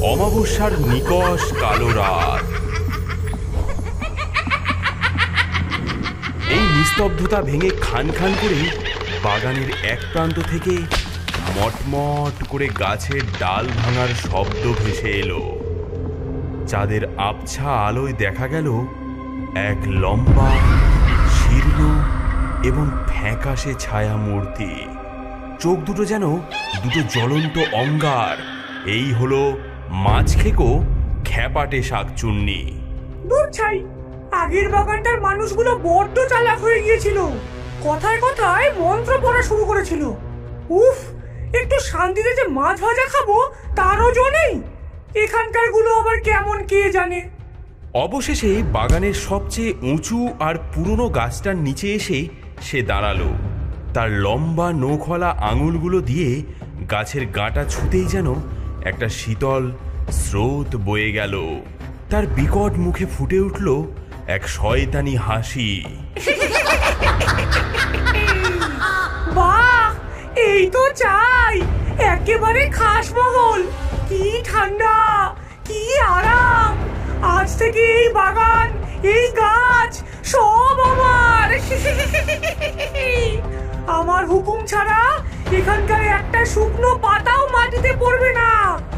অমাবস্যার নিকষ কালো রাত। এই নিস্তব্ধতা ভেঙে খান খান করে বাগানের এক প্রান্ত থেকে মটমট করে গাছের ডাল ভাঙার শব্দ ভেসে এলো। চাঁদের আবছা আলোয় দেখা গেল এক লম্বা, শীর্ণ এবং ফ্যাকাশে ছায়া মূর্তি। চোখ দুটো যেন দুটো জ্বলন্ত অঙ্গার। এই হলো মাছখেকো খ্যাপাটে শাকচুন্নি। দূর ছাই, আগের বাগানটার মানুষগুলো বড্ড চালাক হয়ে গিয়েছিল। কথায় কথায় মন্ত্র পড়া শুরু করেছিল। উফ, একটু শান্তিতে যে মাছ ভাজা খাবো তারও জো নেই। এখানকার গুলো আবার কেমন কে জানে। অবশেষে বাগানের সবচেয়ে উঁচু আর পুরনো গাছটার নিচে এসে সে দাঁড়ালো। তার লম্বা নখওয়ালা আঙুলগুলো দিয়ে গাছের গাঁটা ছুতেই যেন একটা শীতল স্রোত বয়ে গেল। তার বিকট মুখে ফুটে উঠল এক শয়তানি হাসি। বাহ, এই তো চাই, একেবারে খাসমহল। কি ঠান্ডা, কি আরাম। আজ থেকে এই বাগান, এই গাছ সব আমার। আমার হুকুম ছাড়া এখানকার একটা শুকনো পাতাও মাটিতে পড়বে না।